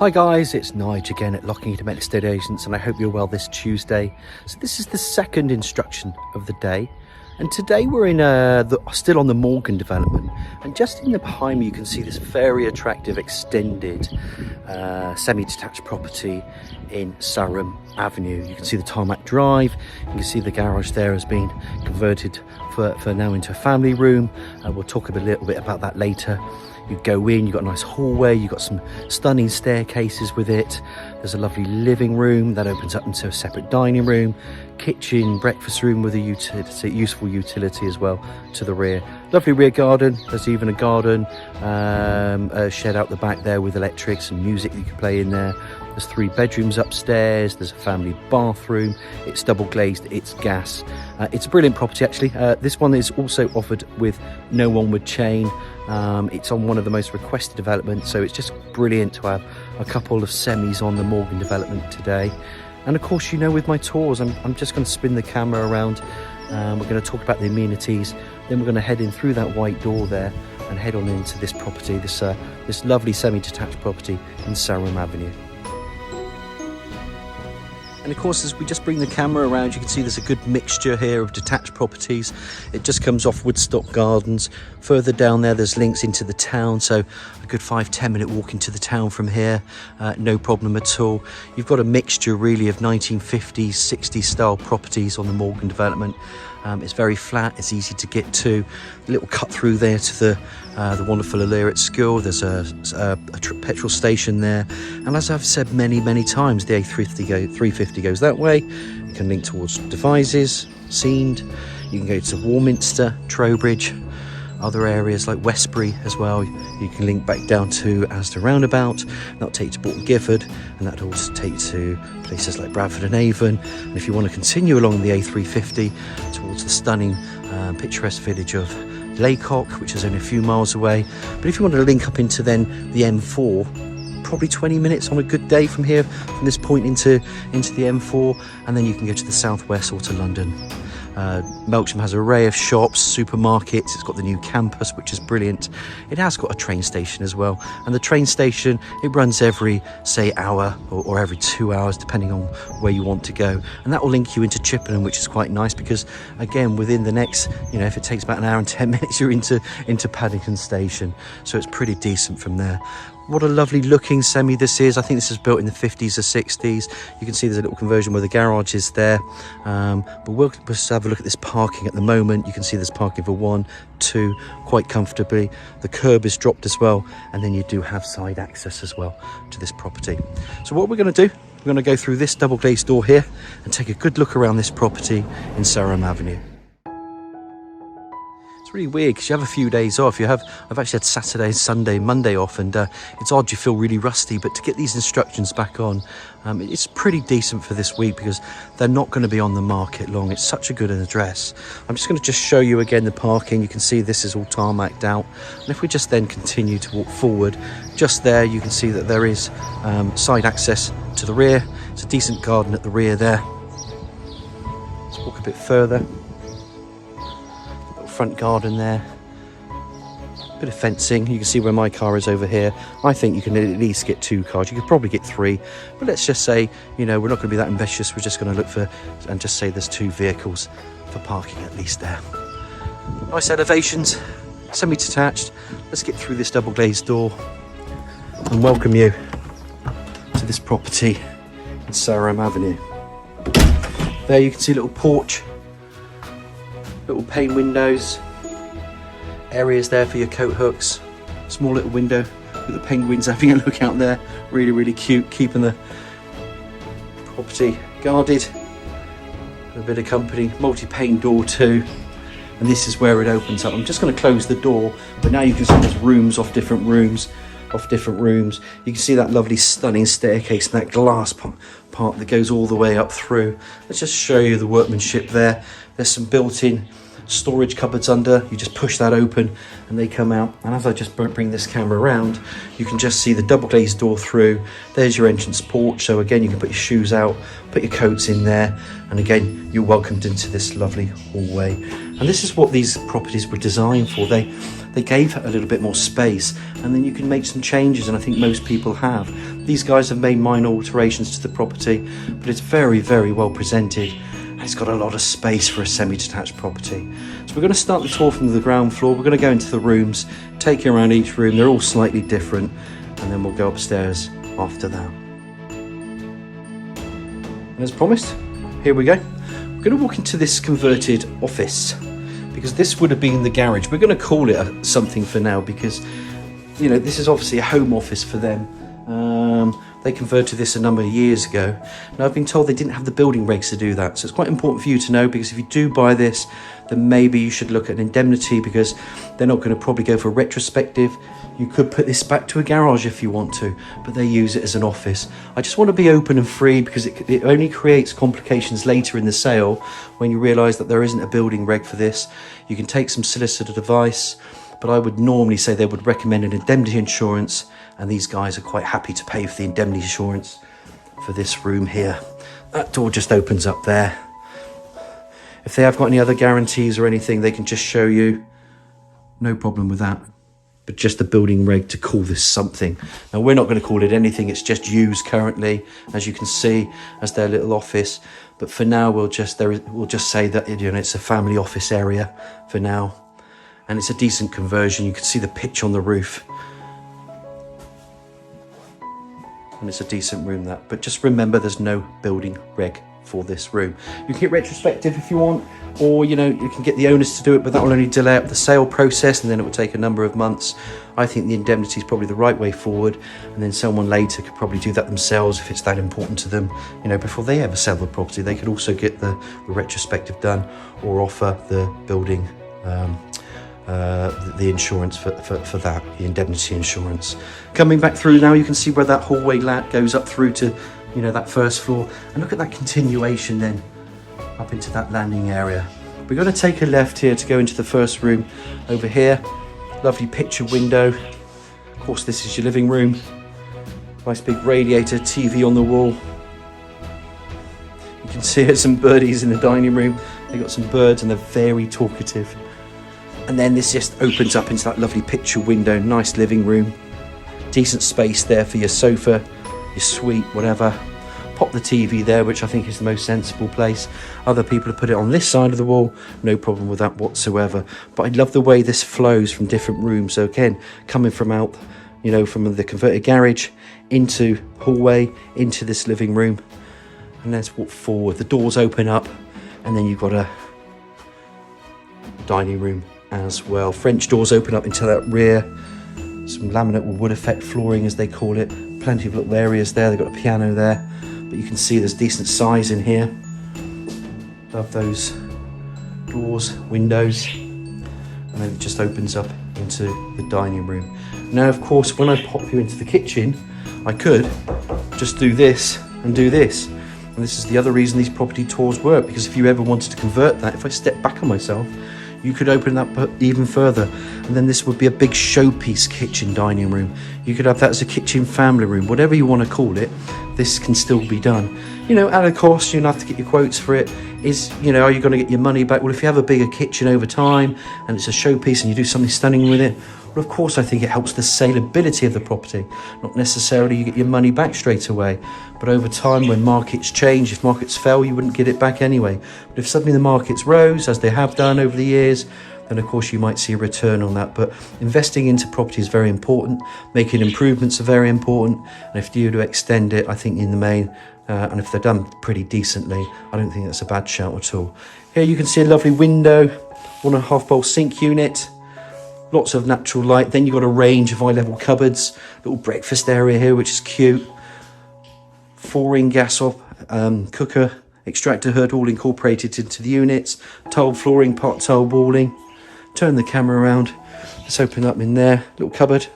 Hi guys, it's Nige again at 𝘆cie𝗂𝗿𝗶𝗴 Estate Agents, and I hope you're well this Tuesday. So this is the second instruction of the day, and today we're in still on the Morgan development, and just in the behind me you can see this very attractive extended semi-detached property in Sarum Avenue. You can see the tarmac drive, you can see the garage there has been converted for now into a family room. We'll talk a little bit about that later. You go in, you've got a nice hallway, you've got some stunning staircases with it. There's a lovely living room that opens up into a separate dining room, kitchen, breakfast room with a useful utility as well to the rear. Lovely rear garden. There's even a garden a shed out the back there with electrics and music you can play in there. There's 3 bedrooms upstairs. There's a family bathroom. It's double glazed, it's gas. It's a brilliant property actually. This one is also offered with no onward chain. It's on one of the most requested developments, so it's just brilliant to have a couple of semis on the Morgan development today. And of course, you know, with my tours, I'm just going to spin the camera around. We're going to talk about the amenities, then we're going to head in through that white door there and head on into this property, this lovely semi-detached property in Sarum Avenue. And of course, as we just bring the camera around, you can see there's a good mixture here of detached properties. It just comes off Woodstock Gardens. Further down there, there's links into the town, so a good 5-10 minute walk into the town from here, no problem at all. You've got a mixture really of 1950s, 60s style properties on the Morgan development. It's very flat, it's easy to get to. A little cut through there to the wonderful 𝘀𝗶𝗶𝗶𝗴. There's a petrol station there, and as I've said many times, the A350 goes that way. You can link towards Devizes, Seend. You can go to Warminster, Trowbridge, other areas like Westbury as well. You can link back down to Asda Roundabout. That'll take you to Bolton Gifford, and that'll also take you to places like Bradford and Avon. And if you want to continue along the A350 towards the stunning picturesque village of 𝘀𝗲𝗍𝗿, which is only a few miles away. But if you want to link up into then the M4, probably 20 minutes on a good day from here, from this point into the M4, and then you can go to the southwest or to London. Melksham has an array of shops, supermarkets. It's got the new campus, which is brilliant. It has got a train station as well, and the train station, it runs every, say, hour or every 2 hours, depending on where you want to go, and that will link you into Chippenham, which is quite nice because, again, within the next, if it takes about an hour and 10 minutes, you're into Paddington Station, so it's pretty decent from there. What a lovely looking semi this is. I think this is built in the 50s or 60s. You can see there's a little conversion where the garage is there. But we'll just have a look at this parking at the moment. You can see there's parking for 1, 2, quite comfortably. The curb is dropped as well. And then you do have side access as well to this property. So what we're going to do, we're going to go through this double glazed door here and take a good look around this property in Sarum Avenue. It's really weird because you have a few days off. I've actually had Saturday, Sunday, Monday off, and it's odd, you feel really rusty, but to get these instructions back on, it's pretty decent for this week because they're not going to be on the market long. It's such a good address. I'm just going to show you again the parking. You can see this is all tarmacked out, and if we just then continue to walk forward, just there you can see that there is side access to the rear. It's a decent garden at the rear there. Let's walk a bit further. Front garden there, bit of fencing. You can see where my car is over here. I think you can at least get 2 cars. You could probably get 3, but let's just say, we're not going to be that ambitious. We're just going to look for and just say there's 2 vehicles for parking at least there. Nice elevations, semi-detached. Let's get through this double glazed door and welcome you to this property in Sarum Avenue. There you can see a little porch, little pane windows, areas there for your coat hooks, small little window with the penguins having a look out there. Really cute, keeping the property guarded. A bit of company, multi-pane door too, and this is where it opens up. I'm just going to close the door, but now you can see there's rooms off different rooms. You can see that lovely stunning staircase and that glass part that goes all the way up through. Let's just show you the workmanship there. There's some built-in storage cupboards under. You just push that open and they come out. And as I just bring this camera around, you can just see the double glazed door through. There's your entrance porch. So again, you can put your shoes out, put your coats in there. And again, you're welcomed into this lovely hallway. And this is what these properties were designed for. They gave it a little bit more space, and then you can make some changes, and I think most people have. These guys have made minor alterations to the property, but it's very, very well presented, and it's got a lot of space for a semi-detached property. So we're going to start the tour from the ground floor. We're going to go into the rooms, take you around each room. They're all slightly different, and then we'll go upstairs after that. And as promised, here we go. We're going to walk into this converted office, because this would have been the garage. We're going to call it something for now, because, you know, this is obviously a home office for them. They converted this a number of years ago. And I've been told they didn't have the building regs to do that. So it's quite important for you to know, because if you do buy this, then maybe you should look at an indemnity, because they're not going to probably go for retrospective. You could put this back to a garage if you want to, but they use it as an office. I just want to be open and free, because it only creates complications later in the sale when you realise that there isn't a building reg for this. You can take some solicitor advice, but I would normally say they would recommend an indemnity insurance, and these guys are quite happy to pay for the indemnity insurance for this room here. That door just opens up there. If they have got any other guarantees or anything, they can just show you. No problem with that. But just the building reg to call this something. Now, we're not going to call it anything. It's just used currently, as you can see, as their little office. But for now, we'll just say that, you know, it's a family office area for now. And it's a decent conversion. You can see the pitch on the roof. And it's a decent room, that. But just remember, there's no building reg for this room. You can get retrospective if you want, or, you know, you can get the owners to do it, but that will only delay up the sale process, and then it will take a number of months. I think the indemnity is probably the right way forward, and then someone later could probably do that themselves if it's that important to them. You know, before they ever sell the property, they could also get the retrospective done, or offer the building the insurance for that, the indemnity insurance. Coming back through now, you can see where that hallway goes up through to, you know, that first floor, and look at that continuation then up into that landing area. We're going to take a left here to go into the first room over here. Lovely picture window. Of course, this is your living room. Nice big radiator, TV on the wall. You can see some birdies in the dining room. They've got some birds and they're very talkative. And then this just opens up into that lovely picture window. Nice living room. Decent space there for your sofa, your suite, whatever. Pop the TV there, which I think is the most sensible place. Other people have put it on this side of the wall. No problem with that whatsoever. But I love the way this flows from different rooms. So again, coming from out, you know, from the converted garage into hallway, into this living room. And let's walk forward. The doors open up, and then you've got a dining room as well. French doors open up into that rear. Some laminate or wood effect flooring, as they call it. Plenty of little areas there. They've got a piano there, but you can see there's decent size in here. Love those doors, windows, and then it just opens up into the dining room. Now, of course, when I pop you into the kitchen, I could just do this and do this. And this is the other reason these property tours work, because if you ever wanted to convert that, if I step back on myself, you could open that even further, and then this would be a big showpiece kitchen dining room. You could have that as a kitchen family room, whatever you want to call it. This can still be done, you know, at a cost. You'll have to get your quotes for it. Is, you know, are you going to get your money back? Well, if you have a bigger kitchen over time and it's a showpiece and you do something stunning with it, well, of course, I think it helps the saleability of the property. Not necessarily you get your money back straight away, but over time, when markets change, if markets fell, you wouldn't get it back anyway. But if suddenly the markets rose, as they have done over the years, then of course you might see a return on that. But investing into property is very important. Making improvements are very important. And if you do extend it, I think in the main, and if they're done pretty decently, I don't think that's a bad shout at all. Here you can see a lovely window, 1.5 bowl sink unit. Lots of natural light. Then you've got a range of eye-level cupboards. Little breakfast area here, which is cute. 4-ring gas off cooker, extractor hood, all incorporated into the units. Tiled flooring, part tile walling. Turn the camera around. Let's open up in there. Little cupboard.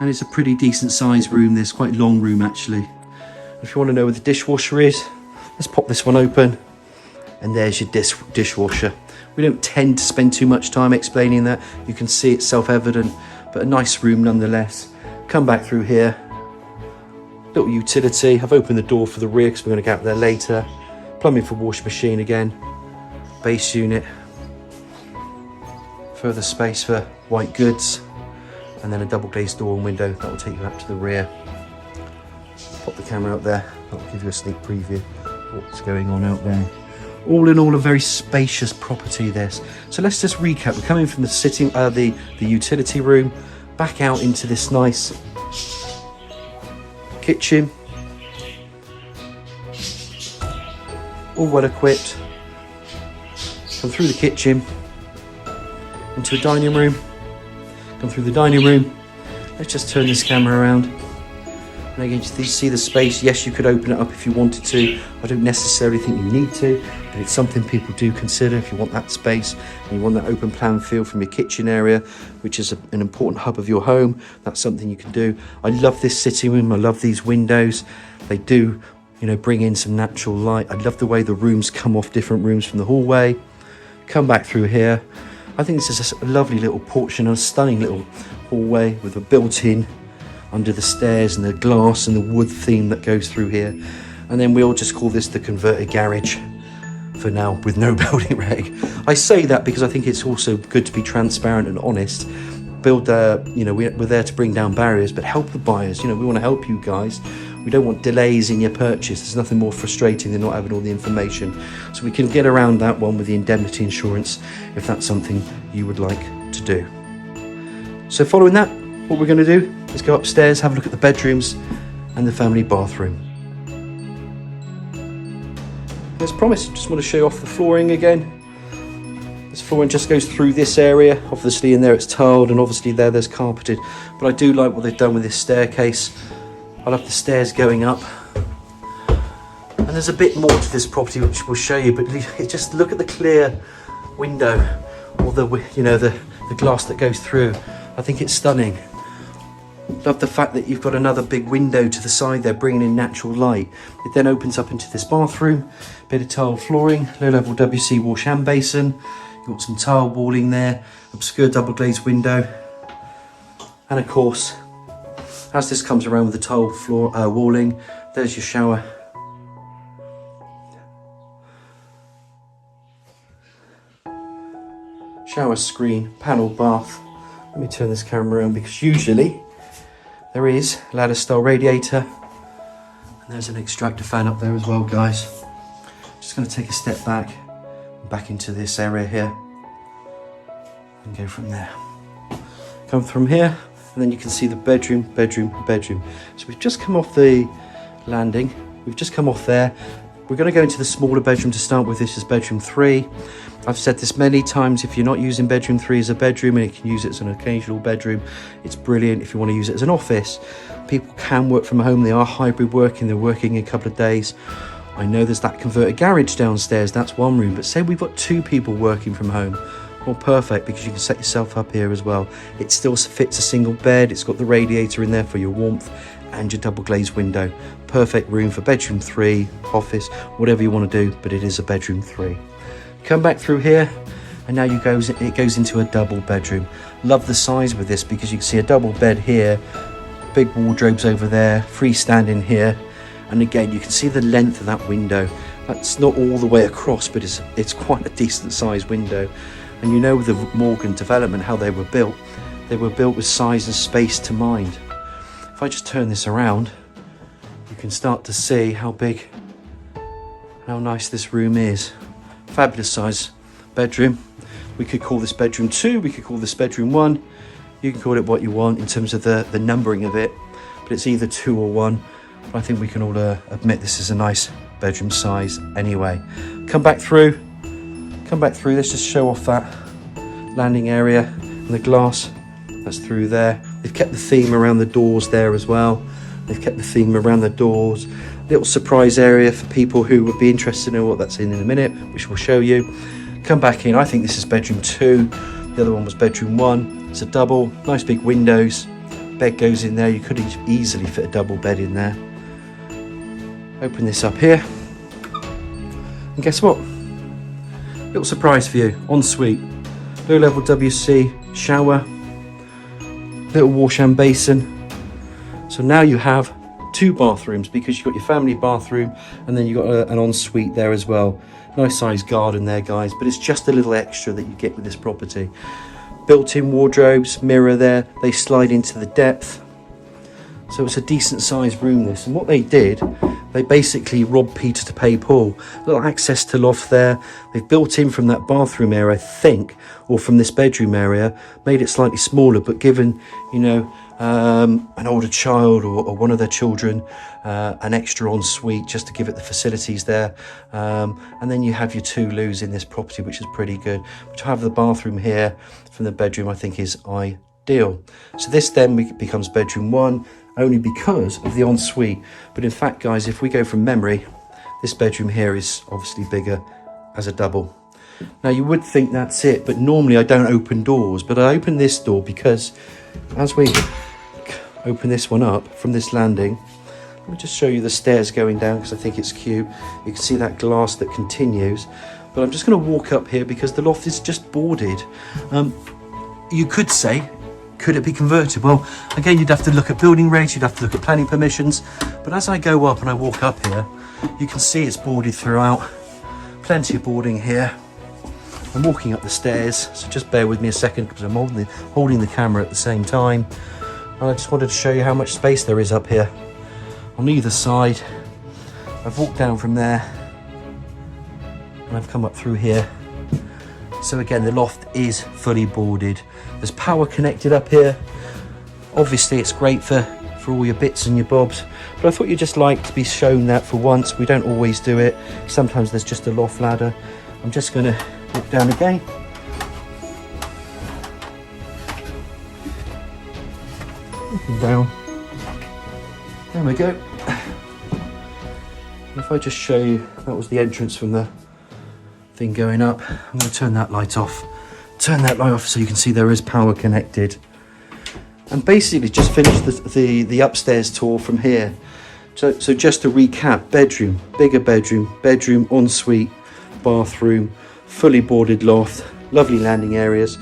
And it's a pretty decent sized room. This quite long room actually. If you want to know where the dishwasher is, Let's pop this one open, and there's your dishwasher. We don't tend to spend too much time explaining that. You can see it's self-evident, but a nice room nonetheless. Come back through here. Little utility. I've opened the door for the rear because we're going to get out there later. Plumbing for washing machine again. Base unit. Further space for white goods. And then a double glazed door and window. That will take you out to the rear. Pop the camera out there. That will give you a sneak preview of what's going on out there. All in all, a very spacious property this. So let's just recap. We're coming from the utility room back out into this nice kitchen. All well equipped. Come through the kitchen into a dining room. Come through the dining room. Let's just turn this camera around. And again, you see the space. Yes, you could open it up if you wanted to. I don't necessarily think you need to, but it's something people do consider if you want that space and you want that open plan feel from your kitchen area, which is an important hub of your home. That's something you can do. I love this sitting room. I love these windows. They do, you know, bring in some natural light. I love the way the rooms come off different rooms from the hallway. Come back through here. I think this is a lovely little porch and a stunning little hallway with a built-in under the stairs and the glass and the wood theme that goes through here. And then we'll just call this the converted garage for now, with no building reg. I say that because I think it's also good to be transparent and honest. Build, you know, we're there to bring down barriers, but help the buyers. You know, we want to help you guys. We don't want delays in your purchase. There's nothing more frustrating than not having all the information. So we can get around that one with the indemnity insurance if that's something you would like to do. So following that, what we're going to do is go upstairs, have a look at the bedrooms and the family bathroom. As promised, just want to show you off the flooring again. This flooring just goes through this area. Obviously in there it's tiled, and obviously there's carpeted. But I do like what they've done with this staircase. I love the stairs going up. And there's a bit more to this property which we'll show you, but just look at the clear window, or the glass that goes through. I think it's stunning. Love the fact that you've got another big window to the side there, bringing in natural light. It then opens up into this bathroom. Bit of tile flooring, low level WC wash hand basin. You've got some tile walling there, obscure double glazed window. And of course, as this comes around with the tile floor walling, there's your shower. Shower screen, panel bath. Let me turn this camera around because usually there is a ladder style radiator, and there's an extractor fan up there as well, guys. Just going to take a step back into this area here and go from there. Come from here, and then you can see the bedroom. So we've just come off the landing. We've just come off there. We're going to go into the smaller bedroom to start with. This is bedroom 3. I've said this many times, if you're not using bedroom 3 as a bedroom and you can use it as an occasional bedroom, it's brilliant. If you want to use it as an office, people can work from home. They are hybrid working, they're working a couple of days. I know there's that converted garage downstairs, that's one room, but say we've got 2 people working from home, well, perfect, because you can set yourself up here as well. It still fits a single bed, it's got the radiator in there for your warmth and your double glazed window. Perfect room for bedroom 3, office, whatever you want to do, but it is a bedroom 3. Come back through here, and now it goes into a double bedroom. Love the size with this because you can see a double bed here, big wardrobes over there, freestanding here, and again you can see the length of that window. That's not all the way across, but it's quite a decent sized window. And you know, with the Morgan development, how they were built with size and space to mind. If I just turn this around, you can start to see how big, how nice this room is. Fabulous size bedroom. We could call this bedroom 2, we could call this bedroom 1. You can call it what you want in terms of the numbering of it, but it's either 2 or 1. But I think we can all admit this is a nice bedroom size anyway. Come back through, let's just show off that landing area and the glass that's through there. They've kept the theme around the doors there as well. They've kept the theme around the doors. Little surprise area for people who would be interested in what that's in a minute, which we'll show you. Come back in. I think this is bedroom 2. The other one was bedroom 1. It's a double, nice big windows. Bed goes in there. You could easily fit a double bed in there. Open this up here. And guess what? Little surprise for you, ensuite. Low level WC shower, little wash and basin. So now you have 2 bathrooms because you've got your family bathroom and then you've got an ensuite there as well. Nice sized garden there, guys, but it's just a little extra that you get with this property. Built-in wardrobes, mirror there, they slide into the depth. So it's a decent sized room this. And what they did, they basically robbed Peter to pay Paul. Little access to loft there. They've built in from that bathroom area, I think, or from this bedroom area, made it slightly smaller, but given, you know, an older child or one of their children an extra ensuite just to give it the facilities there. And then you have your 2 loos in this property, which is pretty good. But to have the bathroom here from the bedroom, I think is ideal. So this then becomes bedroom 1, only because of the ensuite. But in fact, guys, if we go from memory, this bedroom here is obviously bigger as a double. Now you would think that's it, but normally I don't open doors, but I open this door because as we open this one up from this landing, let me just show you the stairs going down because I think it's cute. You can see that glass that continues, but I'm just going to walk up here because the loft is just boarded. You could say, could it be converted? Well, again, you'd have to look at building regs, you'd have to look at planning permissions, but as I go up and I walk up here, you can see it's boarded throughout. Plenty of boarding here. I'm walking up the stairs, so just bear with me a second because I'm holding the camera at the same time. And I just wanted to show you how much space there is up here. On either side, I've walked down from there and I've come up through here. So again, the loft is fully boarded. There's power connected up here. Obviously it's great for all your bits and your bobs, but I thought you'd just like to be shown that for once. We don't always do it. Sometimes there's just a loft ladder. I'm just going to walk down again. Looking down. There we go. If I just show you, that was the entrance from the thing going up. I'm going to turn that light off. Turn that light off so you can see there is power connected. And basically just finished the upstairs tour from here. So just to recap, bedroom, bigger bedroom, ensuite, bathroom, fully boarded loft, lovely landing areas,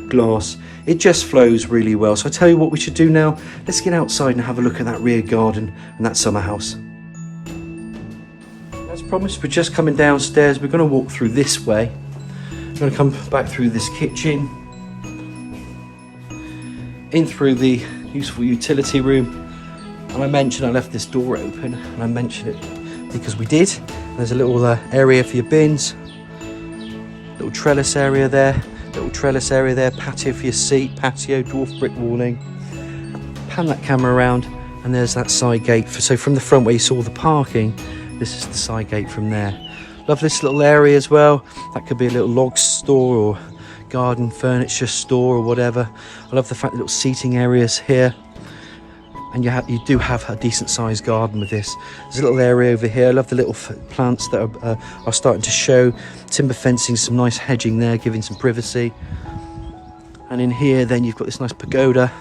glass. It just flows really well. So I tell you what we should do now. Let's get outside and have a look at that rear garden and that summer house. As promised, we're just coming downstairs. We're going to walk through this way. We're going to come back through this kitchen, in through the useful utility room. And I mentioned I left this door open, and I mentioned it because we did. There's a little area for your bins, little trellis area there, patio for your seat, patio, dwarf brick walling. Pan that camera around, and there's that side gate. So from the front where you saw the parking, this is the side gate from there. Love this little area as well. That could be a little log store or garden furniture store or whatever. I love the fact that little seating areas here. And you do have a decent sized garden with this. There's a little area over here. I love the little plants that are starting to show. Timber fencing, some nice hedging there, giving some privacy. And in here then you've got this nice pagoda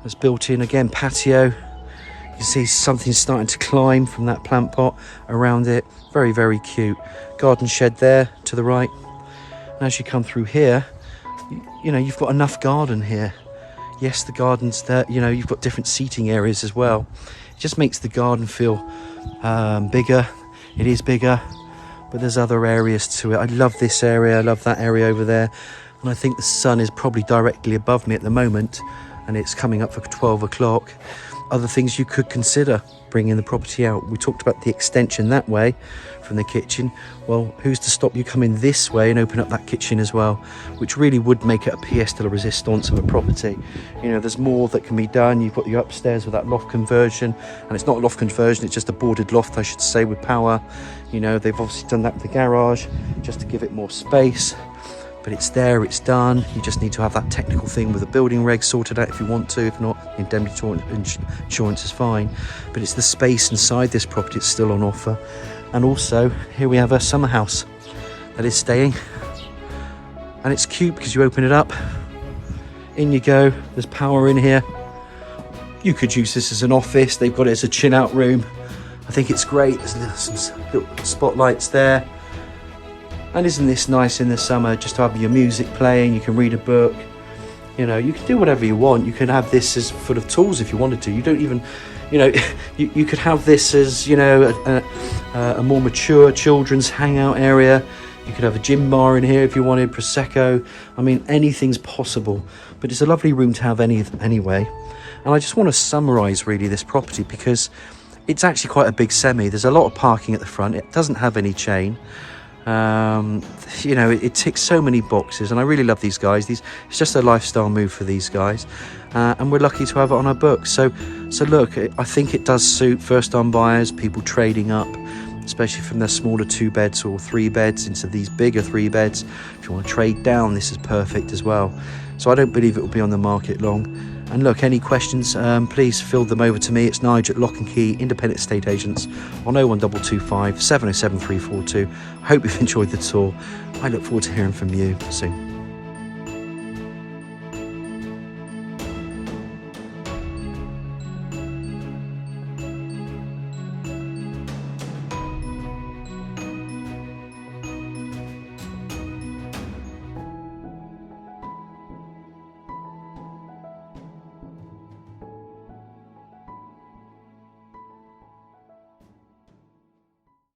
that's built in. Again, patio. You can see something starting to climb from that plant pot around it. Very, very cute. Garden shed there to the right. And as you come through here, you know, you've got enough garden here. Yes, the garden's there, you know, you've got different seating areas as well. It just makes the garden feel bigger. It is bigger, but there's other areas to it. I love this area, I love that area over there. And I think the sun is probably directly above me at the moment, and it's coming up for 12 o'clock. Other things you could consider bringing the property out. We talked about the extension that way from the kitchen. Well, who's to stop you coming this way and open up that kitchen as well, which really would make it a pièce de la résistance of a property. You know, there's more that can be done. You've got your upstairs with that loft conversion, and it's not a loft conversion, it's just a boarded loft, I should say, with power. You know, they've obviously done that with the garage just to give it more space. But it's there, it's done. You just need to have that technical thing with the building regs sorted out if you want to. If not, indemnity insurance is fine. But it's the space inside this property that's still on offer. And also, here we have a summer house that is staying. And it's cute because you open it up. In you go. There's power in here. You could use this as an office. They've got it as a chill out room. I think it's great. There's some little spotlights there. And isn't this nice in the summer, just to have your music playing, you can read a book, you know, you can do whatever you want. You can have this as full of tools if you wanted to. You don't even, you know, you could have this as, you know, a more mature children's hangout area. You could have a gym bar in here if you wanted, Prosecco. I mean, anything's possible, but it's a lovely room to have anyway. And I just want to summarise really this property, because it's actually quite a big semi. There's a lot of parking at the front. It doesn't have any chain. You know, it ticks so many boxes, and I really love these guys. It's just a lifestyle move for these guys, and we're lucky to have it on our books. So look, I think it does suit first-time buyers, people trading up, especially from their smaller 2 beds or 3 beds into these bigger 3 beds. If you want to trade down, this is perfect as well. So I don't believe it will be on the market long. And look, any questions, please fill them over to me. It's Nigel at Lock and Key Independent Estate Agents on 01225 707 342. I hope you've enjoyed the tour. I look forward to hearing from you soon.